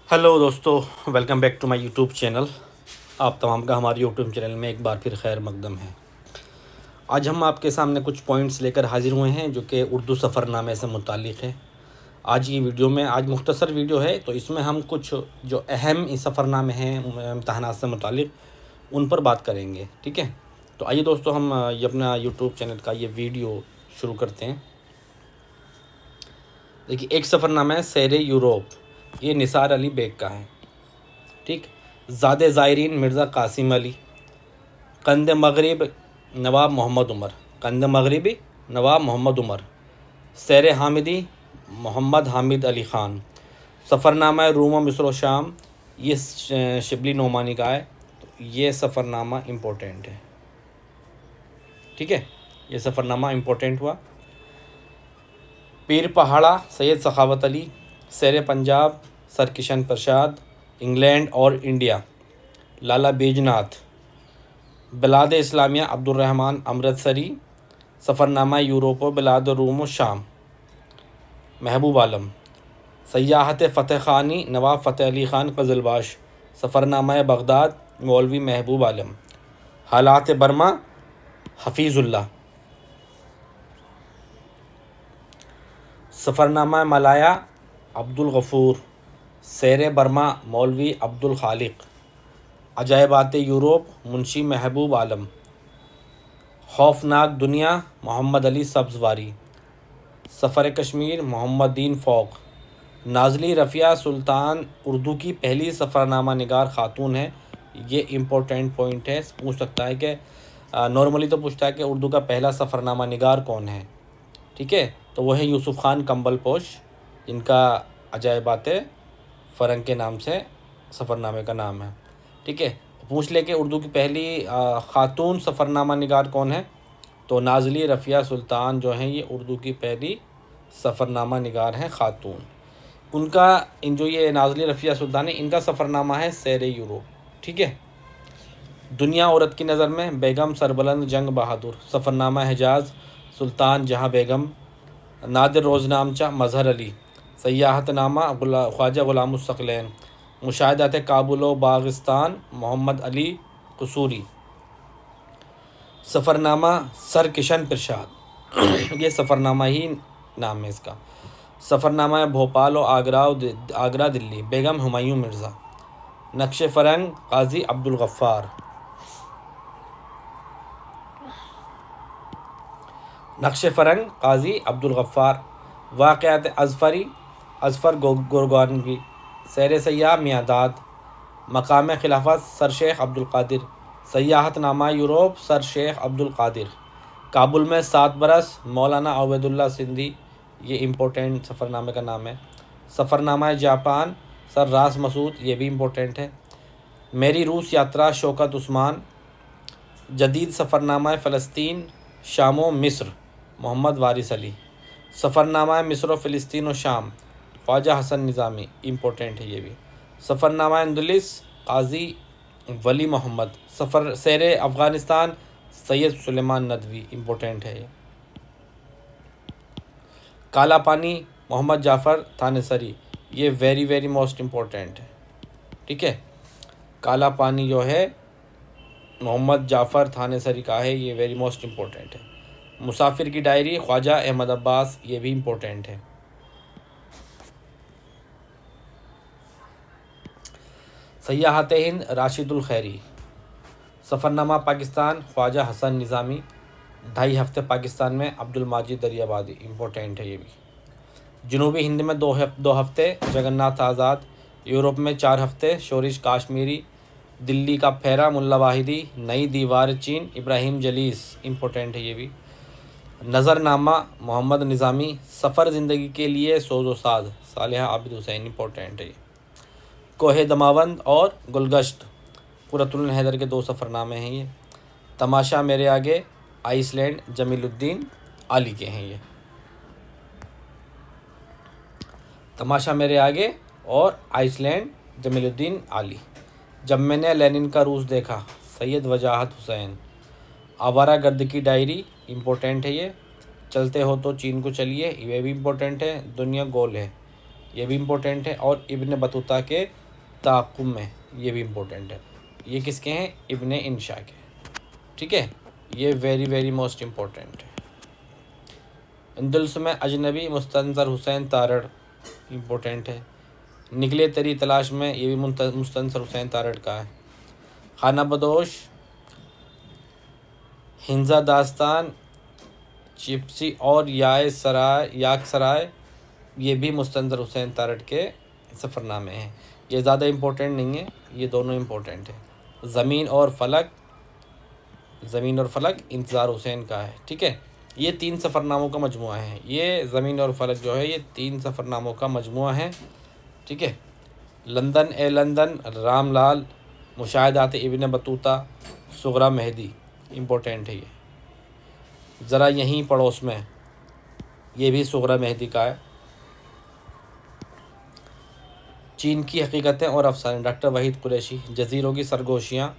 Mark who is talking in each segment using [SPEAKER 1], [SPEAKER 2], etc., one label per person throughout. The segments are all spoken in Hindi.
[SPEAKER 1] हेलो दोस्तों, welcome back to my YouTube channel. आप तमाम का हमारे यूट्यूब चैनल में एक बार फिर खैर मकदम है। आज हम आपके सामने कुछ पॉइंट्स लेकर हाजिर हुए हैं जो कि उर्दू सफ़रनामे से मुतालिक है। आज की वीडियो में, आज मुख्तसर वीडियो है, तो इसमें हम कुछ जो अहम इस सफ़रनामे हैं इम्तहानात से मुतालिक उन पर बात करेंगे। ठीक है, तो आइए दोस्तों हम ये अपना यूट्यूब चैनल का ये वीडियो शुरू करते हैं। देखिए, एक सफ़रनामा है सैर यूरोप, ये निसार अली बेग का है। ठीक, ज़ादे ज़ायरीन मिर्ज़ा कासिम अली, कंद मगरिब नवाब मोहम्मद उमर, कंद मगरिबी नवाब मोहम्मद उमर, सैर हामिदी मोहम्मद हामिद अली ख़ान, सफ़रनामा रूम व मिस्र व शाम, ये शिबली नोमानी का है। तो ये सफ़रनामा इम्पोर्टेंट है। ठीक है, ये सफ़रनामा इम्पोर्टेंट हुआ। पीर पहाड़ा सैयद सखावत अली, सैर पंजाब सर किशन प्रसाद, इंग्लैंड और इंडिया लाला बैजनाथ, बिलाद इस्लामिया अब्दुर्रहमान अमृतसरी, सफ़रनामा यूरोप बिलाद रूम व शाम महबूब आलम, सयाहत फ़तेह ख़ानी नवाब फ़तेह अली ख़ान क़ज़लबाश, सफ़रनामा बगदाद मौलवी महबूब आलम, हालात बर्मा हफ़ीज़ुल्लाह, सफ़रनामा मलाया अब्दुल गफ़ूर, सैर बर्मा मौलवी अब्दुल खालिक, अजायबात यूरोप मुंशी महबूब आलम, खौफनाक दुनिया मोहम्मद अली सब्ज़वारी, सफ़र कश्मीर मोहम्मद दीन फ़ौक, नाज़ली रफ़िया सुल्तान उर्दू की पहली सफ़रनामा निगार ख़ातून है। ये इम्पोर्टेंट पॉइंट है, पूछ सकता है कि नॉर्मली तो पूछता है कि उर्दू का पहला सफ़रनामा निगार कौन है। ठीक है, तो वह है यूसुफ़ ख़ान कंबल पोश, जिनका अजायबात फ़रंग के नाम से सफ़रनामे का नाम है। ठीक है, पूछ ले कि उर्दू की पहली ख़ातून सफ़रनामा निगार कौन है, तो नाज़ली रफ़िया सुल्तान जो हैं ये उर्दू की पहली सफ़रनामा निगार हैं ख़ातून। उनका जो ये नाज़ली रफ़िया सुल्तान है, इनका सफ़रनामा है सैर यूरोप। ठीक है, दुनिया औरत की नज़र में बेगम सरबलंद जंग बहादुर, सफ़रनामा हिजाज़ सुल्तान जहाँ बेगम, नादिर रोज़नामचा मज़हर अली, सयाहतनामा ख्वाजा ग़ुलामुस्सक़लैन, मुशाहिदात काबुल व बाग़िस्तान मोहम्मद अली कसूरी, सफ़रनामा सर किशन प्रसाद ये सफ़रनामा ही नाम है इसका, सफ़रनामा भोपाल और आगरा दिल्ली बेगम हुमायूं मिर्ज़ा, नक्श फ़रंग काजी अब्दुल गफ़्फ़ार, नक्श फ़रंग काजी अब्दुल गफ़्फ़ार, वाक़यात अज़फ़र गोरगानवी, सैर सयाह मियादाद, मकाम खिलाफत सर शेख अब्दुल क़ादिर, सयाहतनामा यूरोप सर शेख अब्दुल क़ादिर, काबुल में 7 बरस मौलाना अवैदुल्ला सिंधी, ये इम्पोर्टेंट सफ़रनामे का नाम है। सफ़रनामा जापान सर रास मसूद, ये भी इम्पोर्टेंट है। मेरी रूस यात्रा शौकत उस्मान, जदीद सफ़रनामा फ़लस्तीन शाम व मिस्र मोहम्मद वारिस अली, सफ़रनामा मिस्र व फ़िलिस्तीन व शाम ख्वाजा हसन निज़ामी, इम्पोर्टेंट है ये भी। सफ़रनामा अंदुलिस काजी वली मोहम्मद, सैर अफ़गानिस्तान सैयद सुलेमान नदवी, इम्पोर्टेंट है ये। काला पानी मोहम्मद जाफ़र थानेसरी, ये वेरी वेरी मोस्ट इम्पोर्टेंट है। ठीक है, काला पानी जो है मोहम्मद जाफ़र थानेसरी का है, ये वेरी मोस्ट इम्पोर्टेंट है। मुसाफिर की डायरी ख्वाजा अहमद अब्बास, ये भी इम्पोर्टेंट है। सयाहत हिंद राशिदुल खैरी, सफ़रनामा पाकिस्तान ख्वाजा हसन निज़ामी, 2.5 हफ़्ते पाकिस्तान में अब्दुल माजिद दरियाबादी, इम्पोर्टेंट है ये भी। जनूबी हिंद में 2 हफ़्ते जगन्नाथ आज़ाद, यूरोप में 4 हफ़्ते शोरिश काश्मीरी, दिल्ली का फेरा मुल्ला वाहिदी, नई दीवार चीन इब्राहिम जलीस, इम्पोर्टेंट है ये भी। नज़रनामा मोहम्मद निज़ामी, सफ़र ज़िंदगी के लिए सोज़ो साद सालिहा आबिद हुसैन, इम्पोर्टेंट है ये। कोहे दमावंद और गुलगश्त कुरतुल हैदर के 2 सफ़रनामे हैं ये। तमाशा मेरे आगे आइसलैंड जमीलुद्दीन आली के हैं ये। तमाशा मेरे आगे और आइसलैंड जमीलुद्दीन आली। जब मैंने लेनिन का रूस देखा सैयद वजाहत हुसैन, आवारा गर्द की डायरी, इम्पोर्टेंट है ये। चलते हो तो चीन को चलिए, ये भी इम्पोर्टेंट है। दुनिया गोल है, ये भी इम्पोर्टेंट है, और इब्न बतूता के ताक़ुब में, ये भी इम्पोर्टेंट है। ये किसके हैं? इब्न इंशा के। ठीक है, ये वेरी वेरी मोस्ट इम्पोर्टेंट है। अंदलुस में अजनबी मुस्तंसर हुसैन तारड़, इम्पोर्टेंट है। निकले तेरी तलाश में, ये भी मुस्तंसर हुसैन तारड़ का है। खाना बदोश, हिंजा दास्तान, चिप्सी और याक सराय, ये भी मुस्तंसर हुसैन तारड़ के सफ़रनामे हैं। ये ज़्यादा इम्पोर्टेंट नहीं है, ये दोनों इम्पोर्टेंट है। ज़मीन और फ़लक इंतज़ार हुसैन का है। ठीक है, ये 3 सफ़रनामों का मजमुआ है। ये ज़मीन और फ़लक जो है, ये 3 सफ़रनामों का मजमुआ है। ठीक है, लंदन ए लंदन, रामलाल, मुशाहिदात Ibn Battuta, Sughra Mehdi, important है ये। ज़रा यहीं पड़ोस में, ये भी सुगरा मेहदी का है। चीन की हकीकतें और अफसाने, डॉक्टर वहीद कुरैशी। जज़ीरों की सरगोशियाँ,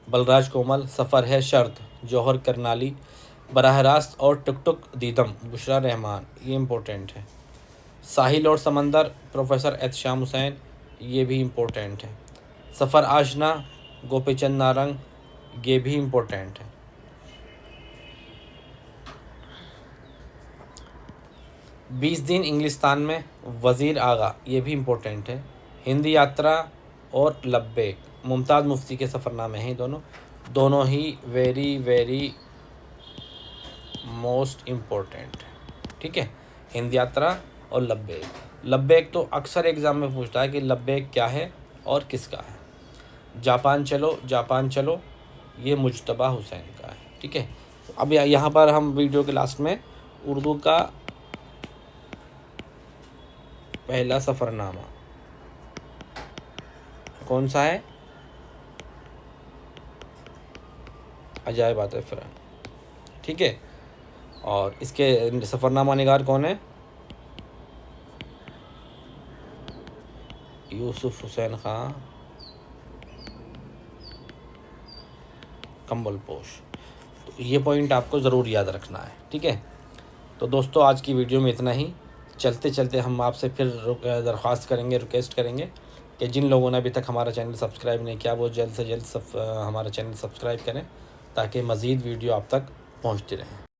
[SPEAKER 1] बलराज कोमल। सफ़र है शर्त, जौहर करनाली। बराह रास्त और टुक टुक दीदम, बुशरा रहमान, ये इम्पोर्टेंट है। साहिल और समंदर, प्रोफेसर एहतशाम हुसैन, ये भी इम्पोर्टेंट है। सफ़र आशना, गोपीचंद नारंग, ये भी इम्पोर्टेंट है। बीस दिन इंग्लिस्तान में, वज़ीर आगा, ये भी इम्पोर्टेंट है। हिंद यात्रा और लब्बैक, मुमताज़ मुफ्ती के सफ़रनामे हैं दोनों ही वेरी वेरी मोस्ट इम्पोर्टेंट है। ठीक है, हिंद यात्रा और लब्बैक तो अक्सर एग्ज़ाम में पूछता है कि लब्बैक क्या है और किसका है। जापान चलो, ये मुज्तबा हुसैन का है। ठीक है, अब यहाँ पर हम वीडियो के लास्ट में उर्दू का पहला सफ़रनामा कौन सा है? अजायबात फ़िरंग। ठीक है, और इसके सफ़रनामा निगार कौन है? यूसुफ हुसैन ख़ां कंबल पोश। तो ये पॉइंट आपको ज़रूर याद रखना है। ठीक है, तो दोस्तों आज की वीडियो में इतना ही। चलते चलते हम आपसे फिर दरख्वास्त करेंगे, रिक्वेस्ट करेंगे कि जिन लोगों ने अभी तक हमारा चैनल सब्सक्राइब नहीं किया, वो जल्द से जल्द हमारा चैनल सब्सक्राइब करें, ताकि मज़ीद वीडियो आप तक पहुंचती रहें।